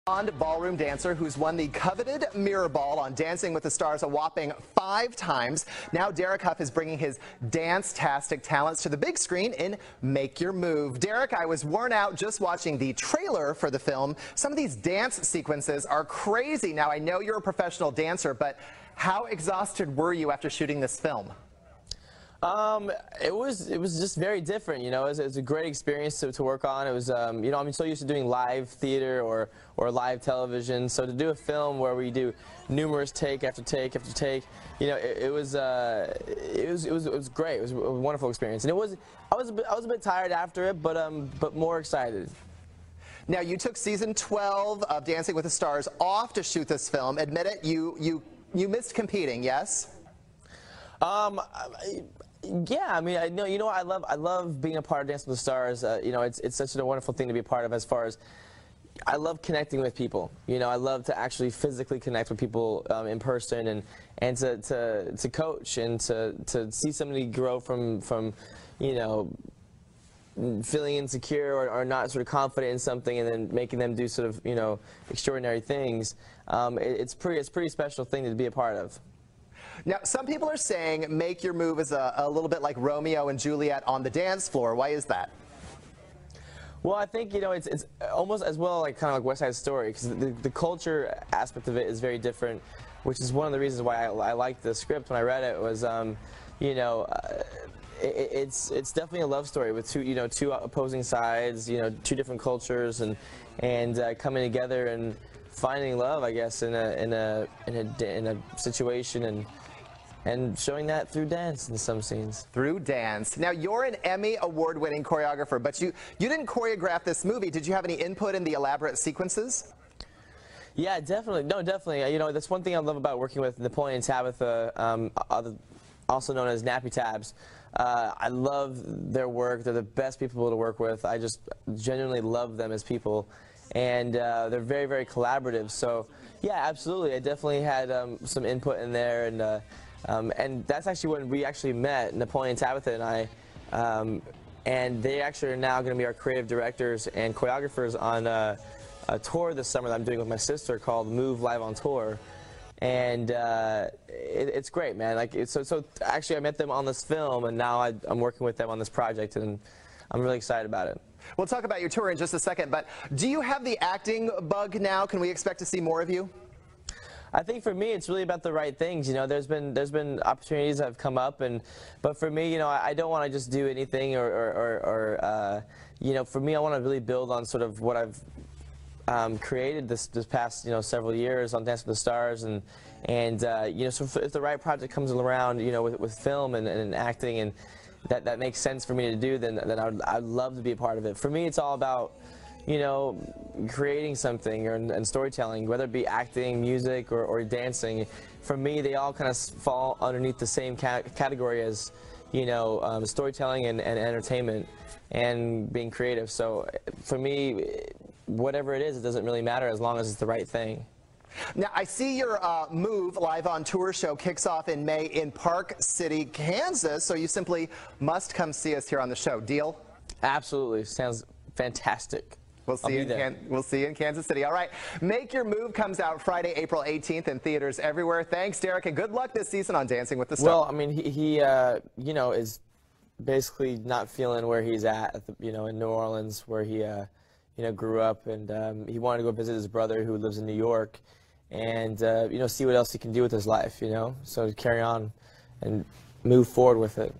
Ballroom dancer who's won the coveted Mirror Ball on Dancing with the Stars a whopping 5 times. Now Derek Hough is bringing his dance-tastic talents to the big screen in Make Your Move. Derek, I was worn out just watching the trailer for the film. Some of these dance sequences are crazy. Now I know you're a professional dancer, but how exhausted were you after shooting this film? It was just very different, you know. It was a great experience to work on. It was, you know, I'm so used to doing live theater or live television. So to do a film where we do numerous take after take after take, you know, it was great. It was a wonderful experience, and I was a bit tired after it, but more excited. Now you took season 12 of Dancing with the Stars off to shoot this film. Admit it, you missed competing, yes? Yeah, I mean, you know, I love being a part of Dancing with the Stars. You know, it's such a wonderful thing to be a part of. As far as I love connecting with people. You know, I love to actually physically connect with people in person, and to coach and to see somebody grow from you know, feeling insecure or not sort of confident in something, and then making them do sort of, you know, extraordinary things. It's a pretty special thing to be a part of. Now, some people are saying Make Your Move is a little bit like Romeo and Juliet on the dance floor. Why is that? Well, I think, you know, it's almost as well like kind of like West Side Story, because the culture aspect of it is very different, which is one of the reasons why I liked the script when I read it. Was you know, it's definitely a love story with two opposing sides, you know, two different cultures, and coming together and finding love, I guess, in a situation, and showing that through dance in some scenes. Through dance. Now, you're an Emmy award-winning choreographer, but you didn't choreograph this movie. Did you have any input in the elaborate sequences? Yeah, definitely. No, definitely. You know, that's one thing I love about working with Napoleon and Tabitha, also known as Nappy Tabs. I love their work. They're the best people to work with. I just genuinely love them as people. And they're very, very collaborative. So, yeah, absolutely. I definitely had some input in there, and that's actually when we actually met, Napoleon, Tabitha, and I. And they actually are now going to be our creative directors and choreographers on a tour this summer that I'm doing with my sister called Move Live on Tour. And it's great, man. Like, so actually, I met them on this film, and now I'm working with them on this project, and I'm really excited about it. We'll talk about your tour in just a second, but do you have the acting bug now? Can we expect to see more of you? I think for me, it's really about the right things. You know, there's been opportunities that have come up, but for me, you know, I don't want to just do anything, or you know, for me, I want to really build on sort of what I've created this past, you know, several years on Dancing with the Stars, and you know, so if the right project comes around, you know, with film and acting, and that makes sense for me to do, then I'd love to be a part of it. For me, it's all about, you know, creating something and storytelling, whether it be acting, music, or dancing. For me, they all kind of fall underneath the same category as, you know, storytelling and entertainment and being creative. So for me, whatever it is, it doesn't really matter as long as it's the right thing. Now, I see your Move Live on Tour show kicks off in May in Park City, Kansas, so you simply must come see us here on the show. Deal? Absolutely. Sounds fantastic. We'll see you in Kansas City. All right. Make Your Move comes out Friday, April 18th in theaters everywhere. Thanks, Derek, and good luck this season on Dancing with the Stars. Well, I mean, he you know, is basically not feeling where he's at you know, in New Orleans, where he, you know, grew up, and he wanted to go visit his brother who lives in New York, and you know, see what else he can do with his life, you know, so carry on and move forward with it.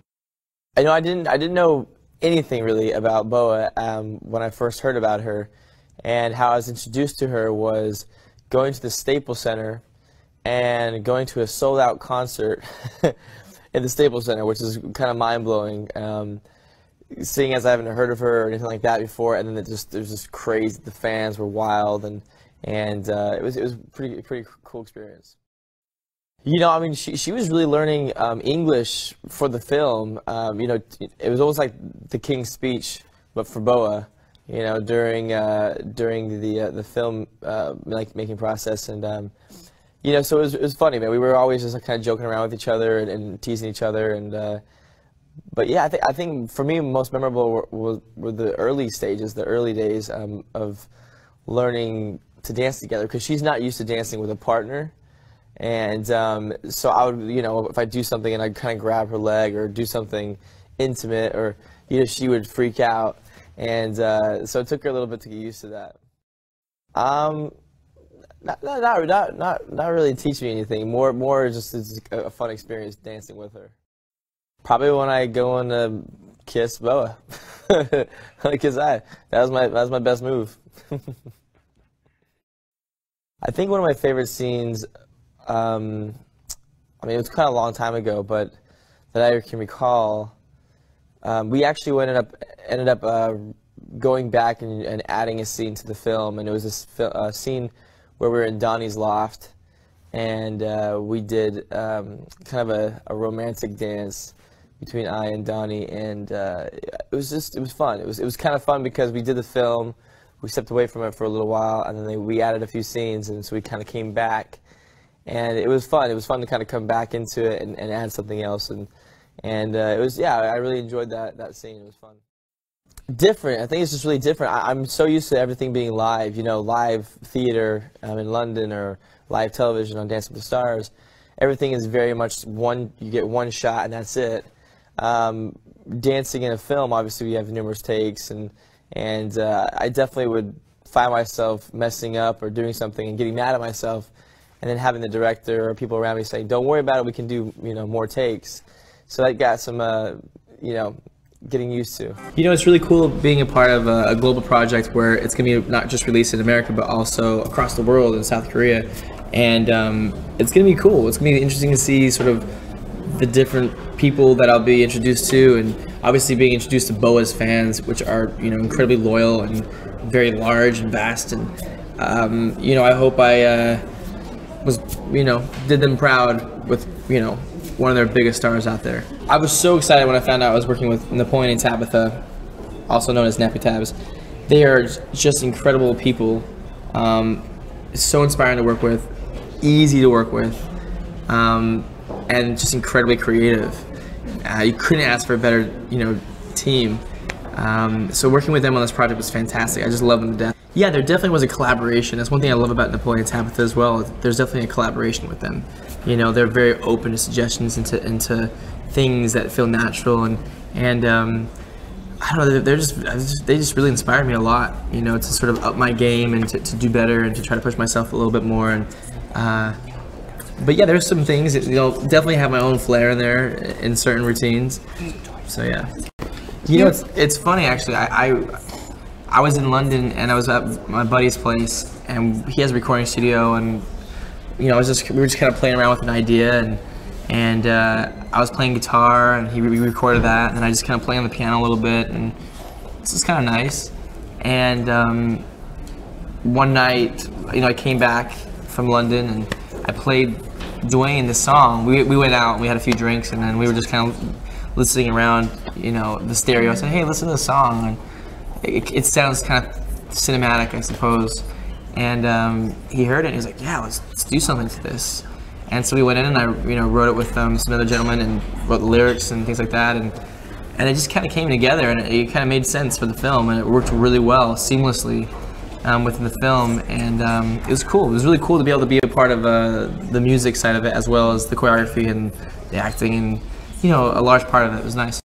I know I didn't know anything really about Boa when I first heard about her, and how I was introduced to her was going to the Staples Center and going to a sold-out concert in the Staples Center, which is kind of mind-blowing. Seeing as I haven't heard of her or anything like that before, and then it was just crazy. The fans were wild, and it was pretty cool experience. You know, I mean, she was really learning English for the film. You know, it was almost like the King's Speech, but for Boa. You know, during the film making process, and you know, so it was funny, man. We were always just like, kind of joking around with each other and teasing each other, and but yeah, I think for me, most memorable were the early stages, the early days of learning to dance together because she's not used to dancing with a partner. And so I would, you know, if I do something and I kind of grab her leg or do something intimate, or you know, she would freak out. And so it took her a little bit to get used to that. Not really teach me anything. More just it's a fun experience dancing with her. Probably when I go on to kiss Boa, because that was my best move. I think one of my favorite scenes. I mean, it was kind of a long time ago, but that I can recall. We actually ended up going back and adding a scene to the film, and it was this scene where we were in Donnie's loft, and we did kind of a romantic dance between I and Donnie, and it was fun. It was kind of fun because we did the film, we stepped away from it for a little while, and then we added a few scenes, and so we kind of came back, and it was fun. It was fun to kind of come back into it and add something else, and it was, yeah, I really enjoyed that scene. It was fun. Different. I think it's just really different. I'm so used to everything being live, you know, live theater in London or live television on Dancing with the Stars. Everything is very much you get one shot and that's it. Dancing in a film, obviously, we have numerous takes, and I definitely would find myself messing up or doing something and getting mad at myself, and then having the director or people around me saying, "Don't worry about it. We can do, you know, more takes." So that got some, you know, getting used to. You know, it's really cool being a part of a global project where it's going to be not just released in America, but also across the world in South Korea. And it's going to be cool. It's going to be interesting to see sort of the different people that I'll be introduced to, and obviously being introduced to Boa's fans, which are, you know, incredibly loyal and very large and vast. And, you know, I hope I was, you know, did them proud with, you know, one of their biggest stars out there. I was so excited when I found out I was working with Napoleon and Tabitha, also known as Nappy Tabs. They are just incredible people. It's so inspiring to work with, easy to work with, and just incredibly creative. You couldn't ask for a better, you know, team. So working with them on this project was fantastic. I just love them to death. Yeah, there definitely was a collaboration. That's one thing I love about Napoleon and Tabitha as well. There's definitely a collaboration with them. You know, they're very open to suggestions into things that feel natural, and I don't know, they just really inspire me a lot. You know, to sort of up my game and to do better and to try to push myself a little bit more. And but yeah, there's some things that, you know, definitely have my own flair in there in certain routines. So yeah, you know, it's funny actually. I was in London and I was at my buddy's place, and he has a recording studio, and you know, we were just kind of playing around with an idea, and I was playing guitar, and we recorded that, and then I just kind of played on the piano a little bit, and this is kind of nice. And one night, you know, I came back from London and I played Dwayne this song. We went out and we had a few drinks, and then we were just kind of listening around, you know, the stereo. I said, "Hey, listen to the song." And it sounds kind of cinematic, I suppose. And he heard it and he was like, "Yeah, let's do something to this." And so we went in and I, you know, wrote it with some other gentlemen and wrote the lyrics and things like that. And it just kind of came together, and it kind of made sense for the film, and it worked really well, seamlessly within the film. And it was cool. It was really cool to be able to be a part of the music side of it, as well as the choreography and the acting, and, you know, a large part of it. It was nice.